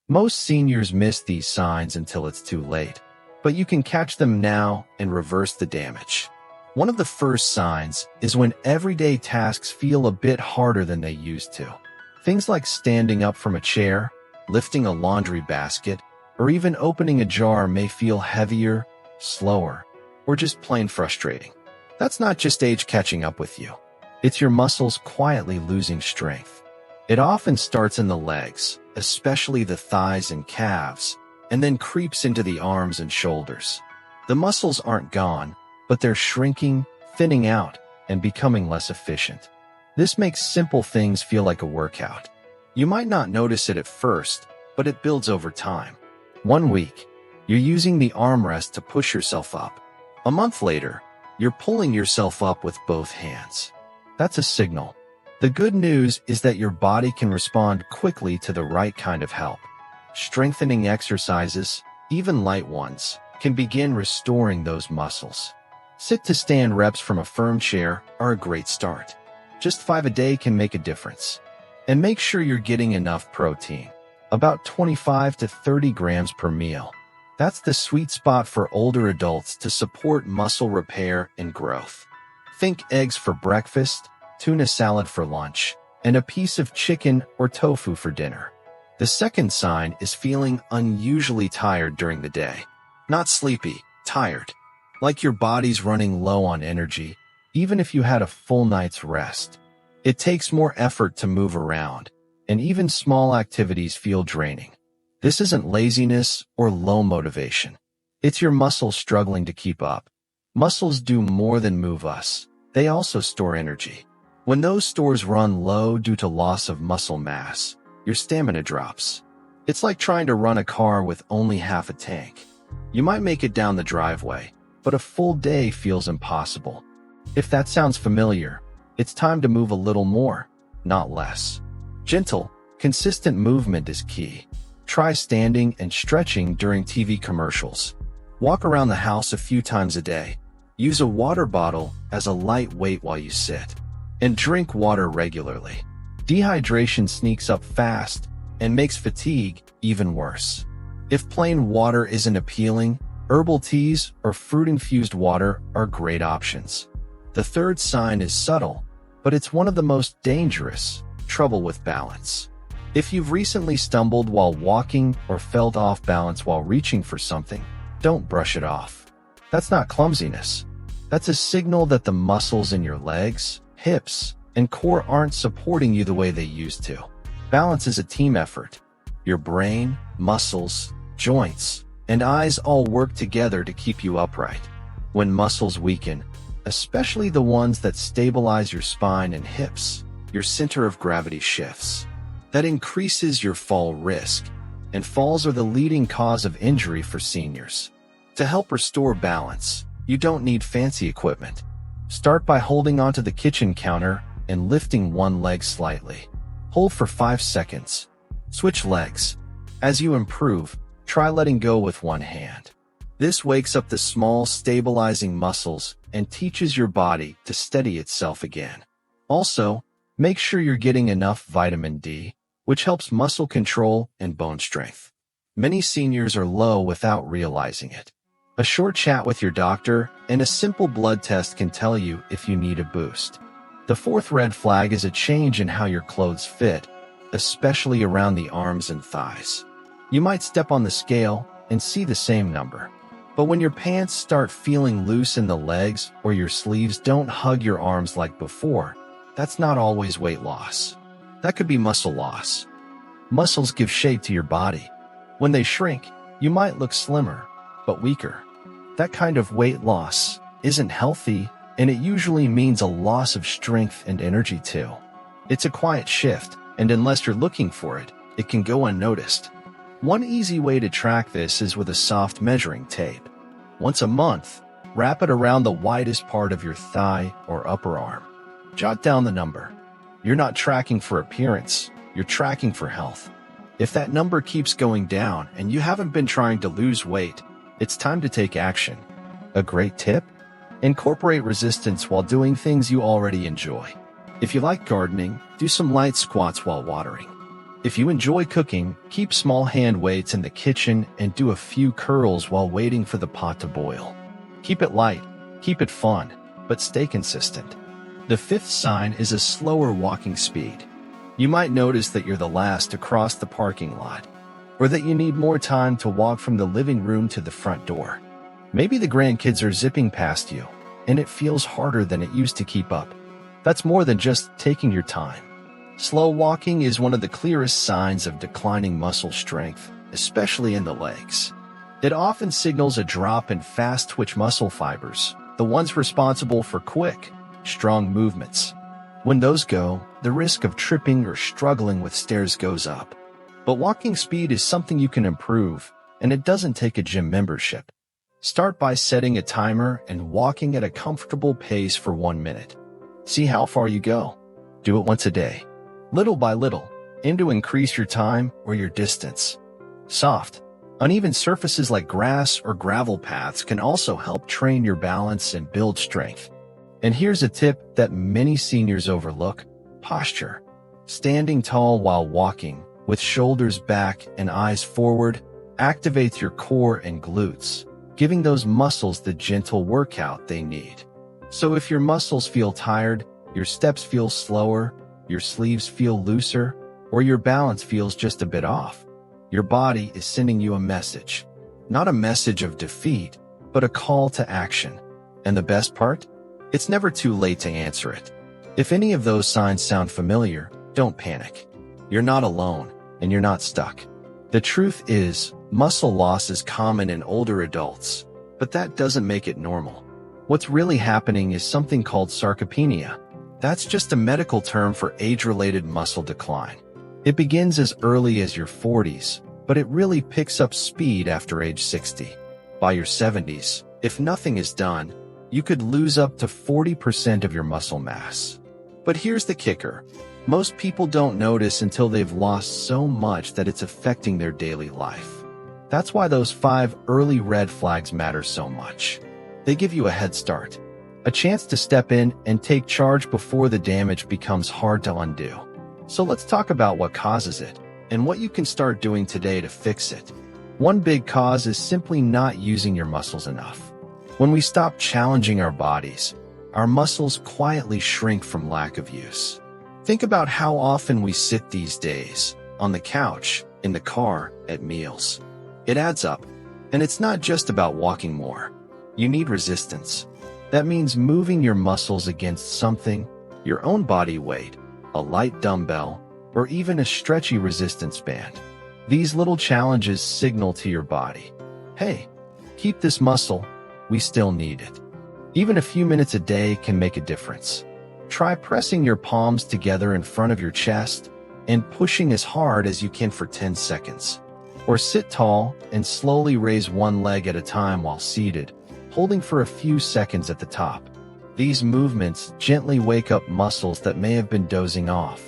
Most seniors miss these signs until it's too late, but you can catch them now and reverse the damage. One of the first signs is when everyday tasks feel a bit harder than they used to. Things like standing up from a chair, lifting a laundry basket, or even opening a jar may feel heavier, slower, or just plain frustrating. That's not just age catching up with you. It's your muscles quietly losing strength. It often starts in the legs, especially the thighs and calves, and then creeps into the arms and shoulders. The muscles aren't gone, but they're shrinking, thinning out, and becoming less efficient. This makes simple things feel like a workout. You might not notice it at first, but it builds over time. 1 week, you're using the armrest to push yourself up. A month later, you're pulling yourself up with both hands. That's a signal. The good news is that your body can respond quickly to the right kind of help. Strengthening exercises, even light ones, can begin restoring those muscles. Sit-to-stand reps from a firm chair are a great start. Just 5 a day can make a difference. And make sure you're getting enough protein, about 25 to 30 grams per meal. That's the sweet spot for older adults to support muscle repair and growth. Think eggs for breakfast, tuna salad for lunch, and a piece of chicken or tofu for dinner. The second sign is feeling unusually tired during the day. Not sleepy, tired. Like your body's running low on energy, even if you had a full night's rest. It takes more effort to move around, and even small activities feel draining. This isn't laziness or low motivation. It's your muscles struggling to keep up. Muscles do more than move us. They also store energy. When those stores run low due to loss of muscle mass, your stamina drops. It's like trying to run a car with only half a tank. You might make it down the driveway, but a full day feels impossible. If that sounds familiar, it's time to move a little more, not less. Gentle, consistent movement is key. Try standing and stretching during TV commercials. Walk around the house a few times a day. Use a water bottle as a light weight while you sit. And drink water regularly. Dehydration sneaks up fast and makes fatigue even worse. If plain water isn't appealing, herbal teas or fruit-infused water are great options. The third sign is subtle, but it's one of the most dangerous: trouble with balance. If you've recently stumbled while walking or felt off balance while reaching for something, don't brush it off. That's not clumsiness. That's a signal that the muscles in your legs, hips, and core aren't supporting you the way they used to. Balance is a team effort. Your brain, muscles, joints, and eyes all work together to keep you upright. When muscles weaken, especially the ones that stabilize your spine and hips, your center of gravity shifts. That increases your fall risk, and falls are the leading cause of injury for seniors. To help restore balance, you don't need fancy equipment. Start by holding onto the kitchen counter and lifting one leg slightly. Hold for 5 seconds. Switch legs. As you improve, try letting go with one hand. This wakes up the small, stabilizing muscles and teaches your body to steady itself again. Also, make sure you're getting enough vitamin D, which helps muscle control and bone strength. Many seniors are low without realizing it. A short chat with your doctor and a simple blood test can tell you if you need a boost. The fourth red flag is a change in how your clothes fit, especially around the arms and thighs. You might step on the scale and see the same number. But when your pants start feeling loose in the legs or your sleeves don't hug your arms like before, that's not always weight loss. That could be muscle loss. Muscles give shape to your body. When they shrink, you might look slimmer, but weaker. That kind of weight loss isn't healthy, and it usually means a loss of strength and energy too. It's a quiet shift, and unless you're looking for it, it can go unnoticed. One easy way to track this is with a soft measuring tape. Once a month, wrap it around the widest part of your thigh or upper arm. Jot down the number. You're not tracking for appearance, you're tracking for health. If that number keeps going down and you haven't been trying to lose weight, it's time to take action. A great tip? Incorporate resistance while doing things you already enjoy. If you like gardening, do some light squats while watering. If you enjoy cooking, keep small hand weights in the kitchen and do a few curls while waiting for the pot to boil. Keep it light, keep it fun, but stay consistent. The fifth sign is a slower walking speed. You might notice that you're the last to cross the parking lot, or that you need more time to walk from the living room to the front door. Maybe the grandkids are zipping past you, and it feels harder than it used to keep up. That's more than just taking your time. Slow walking is one of the clearest signs of declining muscle strength, especially in the legs. It often signals a drop in fast-twitch muscle fibers, the ones responsible for quick, strong movements. When those go, the risk of tripping or struggling with stairs goes up. But walking speed is something you can improve, and it doesn't take a gym membership. Start by setting a timer and walking at a comfortable pace for 1 minute. See how far you go. Do it once a day. Little by little, aim to increase your time or your distance. Soft, uneven surfaces like grass or gravel paths can also help train your balance and build strength. And here's a tip that many seniors overlook: posture. Standing tall while walking, with shoulders back and eyes forward, activates your core and glutes, giving those muscles the gentle workout they need. So if your muscles feel tired, your steps feel slower, your sleeves feel looser, or your balance feels just a bit off, your body is sending you a message. Not a message of defeat, but a call to action. And the best part? It's never too late to answer it. If any of those signs sound familiar, don't panic. You're not alone, and you're not stuck. The truth is, muscle loss is common in older adults, but that doesn't make it normal. What's really happening is something called sarcopenia. That's just a medical term for age-related muscle decline. It begins as early as your 40s, but it really picks up speed after age 60. By your 70s, if nothing is done, you could lose up to 40% of your muscle mass. But here's the kicker. Most people don't notice until they've lost so much that it's affecting their daily life. That's why those 5 early red flags matter so much. They give you a head start, a chance to step in and take charge before the damage becomes hard to undo. So let's talk about what causes it, and what you can start doing today to fix it. One big cause is simply not using your muscles enough. When we stop challenging our bodies, our muscles quietly shrink from lack of use. Think about how often we sit these days, on the couch, in the car, at meals. It adds up, and it's not just about walking more. You need resistance. That means moving your muscles against something, your own body weight, a light dumbbell, or even a stretchy resistance band. These little challenges signal to your body, hey, keep this muscle, we still need it. Even a few minutes a day can make a difference. Try pressing your palms together in front of your chest and pushing as hard as you can for 10 seconds. Or sit tall and slowly raise one leg at a time while seated, holding for a few seconds at the top. These movements gently wake up muscles that may have been dozing off.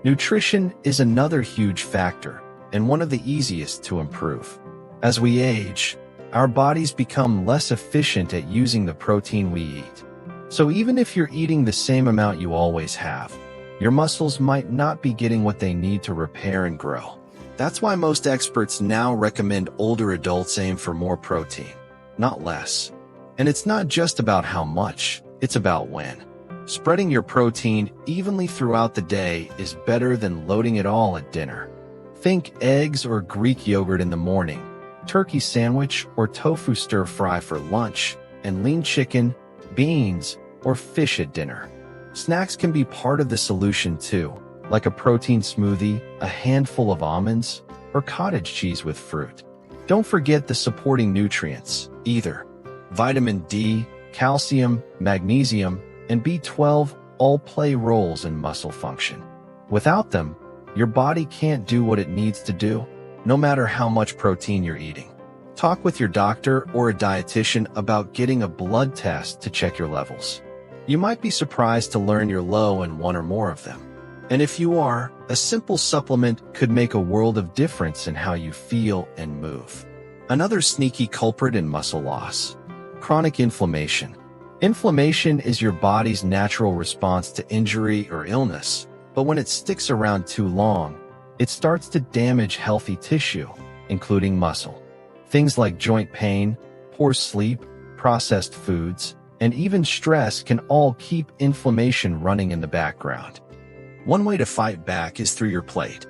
Nutrition is another huge factor, and one of the easiest to improve. As we age, our bodies become less efficient at using the protein we eat. So even if you're eating the same amount you always have, your muscles might not be getting what they need to repair and grow. That's why most experts now recommend older adults aim for more protein, not less. And it's not just about how much, it's about when. Spreading your protein evenly throughout the day is better than loading it all at dinner. Think eggs or Greek yogurt in the morning, turkey sandwich or tofu stir-fry for lunch, and lean chicken, beans, or fish at dinner. Snacks can be part of the solution too, like a protein smoothie, a handful of almonds, or cottage cheese with fruit. Don't forget the supporting nutrients, either. Vitamin D, calcium, magnesium, and B12 all play roles in muscle function. Without them, your body can't do what it needs to do, no matter how much protein you're eating. Talk with your doctor or a dietitian about getting a blood test to check your levels. You might be surprised to learn you're low in one or more of them. And if you are, a simple supplement could make a world of difference in how you feel and move. Another sneaky culprit in muscle loss: chronic inflammation. Inflammation is your body's natural response to injury or illness, but when it sticks around too long, it starts to damage healthy tissue, including muscle. Things like joint pain, poor sleep, processed foods, and even stress can all keep inflammation running in the background. One way to fight back is through your plate.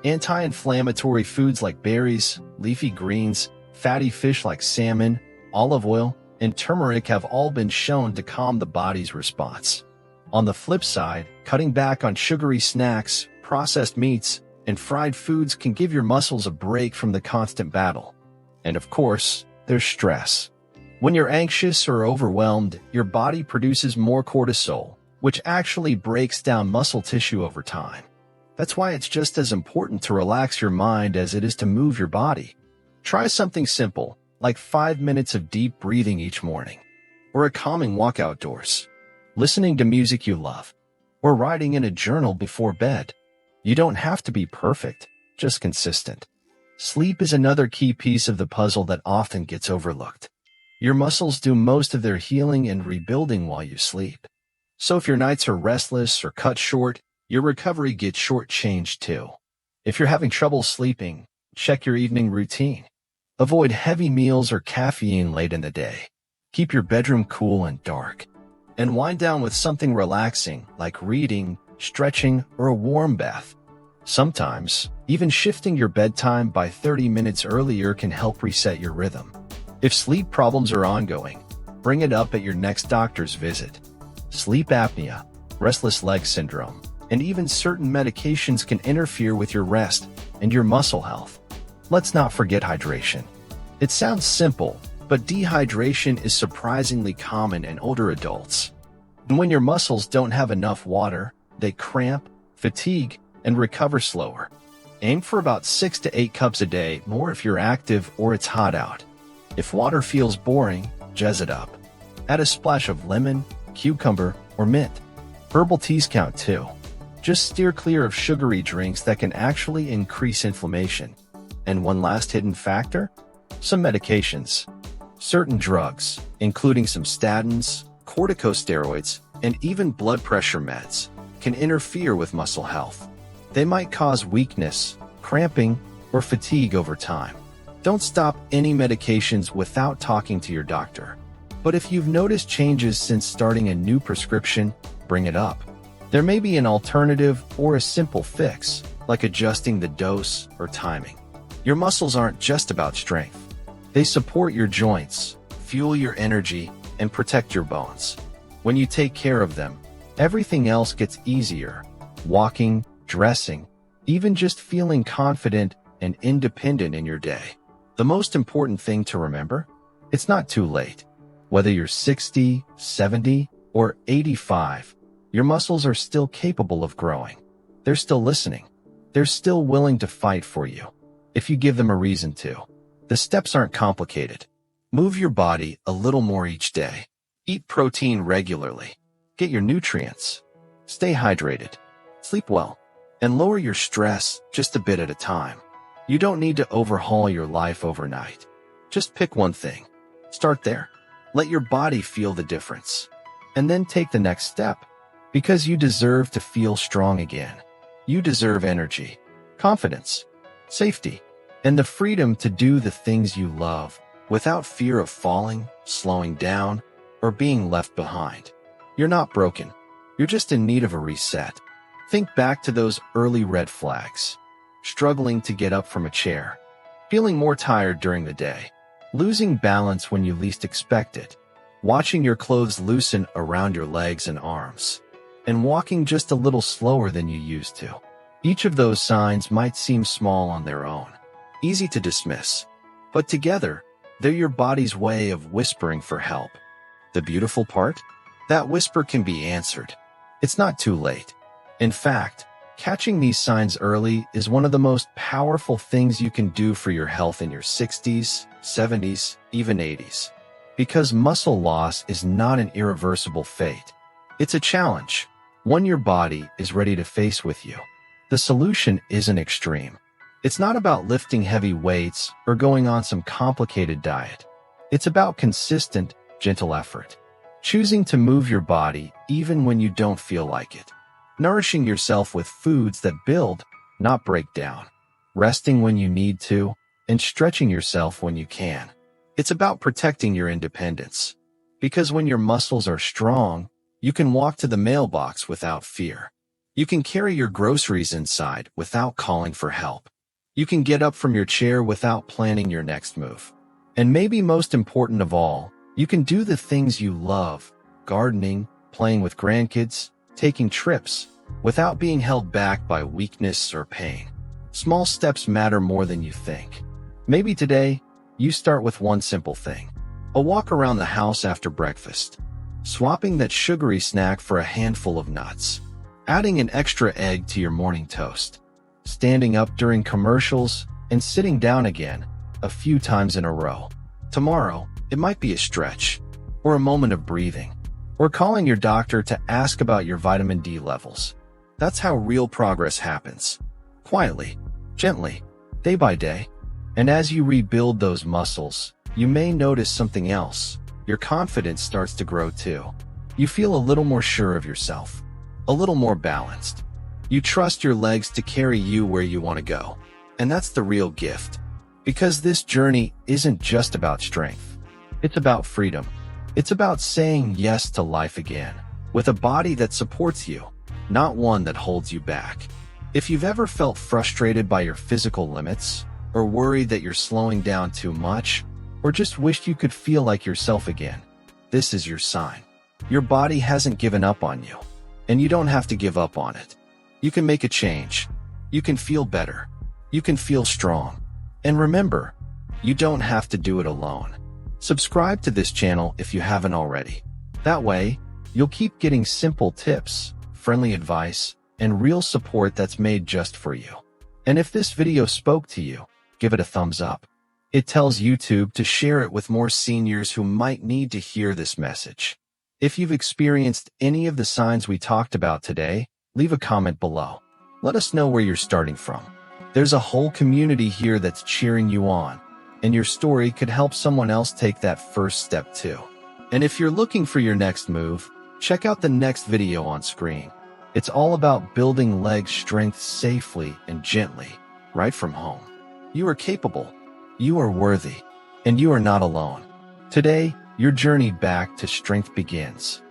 Anti-inflammatory foods like berries, leafy greens, fatty fish like salmon, olive oil, and turmeric have all been shown to calm the body's response. On the flip side, cutting back on sugary snacks, processed meats, and fried foods can give your muscles a break from the constant battle. And of course, there's stress. When you're anxious or overwhelmed, your body produces more cortisol, which actually breaks down muscle tissue over time. That's why it's just as important to relax your mind as it is to move your body. Try something simple, like 5 minutes of deep breathing each morning, or a calming walk outdoors, listening to music you love, or writing in a journal before bed. You don't have to be perfect, just consistent. Sleep is another key piece of the puzzle that often gets overlooked. Your muscles do most of their healing and rebuilding while you sleep. So if your nights are restless or cut short, your recovery gets shortchanged too. If you're having trouble sleeping, check your evening routine. Avoid heavy meals or caffeine late in the day. Keep your bedroom cool and dark. And wind down with something relaxing like reading, stretching, or a warm bath. Sometimes, even shifting your bedtime by 30 minutes earlier can help reset your rhythm. If sleep problems are ongoing, bring it up at your next doctor's visit. Sleep apnea, restless leg syndrome, and even certain medications can interfere with your rest and your muscle health. Let's not forget hydration. It sounds simple, but dehydration is surprisingly common in older adults. And when your muscles don't have enough water, they cramp, fatigue, and recover slower. Aim for about 6 to 8 cups a day, more if you're active or it's hot out. If water feels boring, jazz it up. Add a splash of lemon, cucumber, or mint. Herbal teas count too. Just steer clear of sugary drinks that can actually increase inflammation. And one last hidden factor? Some medications. Certain drugs, including some statins, corticosteroids, and even blood pressure meds, can interfere with muscle health. They might cause weakness, cramping, or fatigue over time. Don't stop any medications without talking to your doctor. But if you've noticed changes since starting a new prescription, bring it up. There may be an alternative or a simple fix, like adjusting the dose or timing. Your muscles aren't just about strength. They support your joints, fuel your energy, and protect your bones. When you take care of them, everything else gets easier. Walking, dressing, even just feeling confident and independent in your day. The most important thing to remember? It's not too late. Whether you're 60, 70, or 85, your muscles are still capable of growing. They're still listening. They're still willing to fight for you, if you give them a reason to. The steps aren't complicated. Move your body a little more each day. Eat protein regularly. Get your nutrients. Stay hydrated. Sleep well. And lower your stress just a bit at a time. You don't need to overhaul your life overnight. Just pick one thing. Start there. Let your body feel the difference. And then take the next step. Because you deserve to feel strong again. You deserve energy, confidence, safety, and the freedom to do the things you love without fear of falling, slowing down, or being left behind. You're not broken. You're just in need of a reset. Think back to those early red flags. Struggling to get up from a chair. Feeling more tired during the day. Losing balance when you least expect it. Watching your clothes loosen around your legs and arms. And walking just a little slower than you used to. Each of those signs might seem small on their own. Easy to dismiss. But together, they're your body's way of whispering for help. The beautiful part? That whisper can be answered. It's not too late. In fact, catching these signs early is one of the most powerful things you can do for your health in your 60s, 70s, even 80s. Because muscle loss is not an irreversible fate. It's a challenge, one your body is ready to face with you. The solution isn't extreme. It's not about lifting heavy weights or going on some complicated diet. It's about consistent, gentle effort. Choosing to move your body even when you don't feel like it. Nourishing yourself with foods that build, not break down. Resting when you need to, and stretching yourself when you can. It's about protecting your independence. Because when your muscles are strong, you can walk to the mailbox without fear. You can carry your groceries inside without calling for help. You can get up from your chair without planning your next move. And maybe most important of all, you can do the things you love, gardening, playing with grandkids, taking trips, without being held back by weakness or pain. Small steps matter more than you think. Maybe today, you start with one simple thing. A walk around the house after breakfast. Swapping that sugary snack for a handful of nuts. Adding an extra egg to your morning toast. Standing up during commercials and sitting down again a few times in a row. Tomorrow, it might be a stretch, or a moment of breathing, or calling your doctor to ask about your vitamin D levels. That's how real progress happens. Quietly, gently, day by day. And as you rebuild those muscles, you may notice something else. Your confidence starts to grow too. You feel a little more sure of yourself, a little more balanced. You trust your legs to carry you where you want to go. And that's the real gift. Because this journey isn't just about strength. It's about freedom. It's about saying yes to life again, with a body that supports you, not one that holds you back. If you've ever felt frustrated by your physical limits, or worried that you're slowing down too much, or just wished you could feel like yourself again, this is your sign. Your body hasn't given up on you, and you don't have to give up on it. You can make a change. You can feel better. You can feel strong. And remember, you don't have to do it alone. Subscribe to this channel if you haven't already. That way, you'll keep getting simple tips, friendly advice, and real support that's made just for you. And if this video spoke to you, give it a thumbs up. It tells YouTube to share it with more seniors who might need to hear this message. If you've experienced any of the signs we talked about today, leave a comment below. Let us know where you're starting from. There's a whole community here that's cheering you on, and your story could help someone else take that first step too. And if you're looking for your next move, check out the next video on screen. It's all about building leg strength safely and gently, right from home. You are capable, you are worthy, and you are not alone. Today, your journey back to strength begins.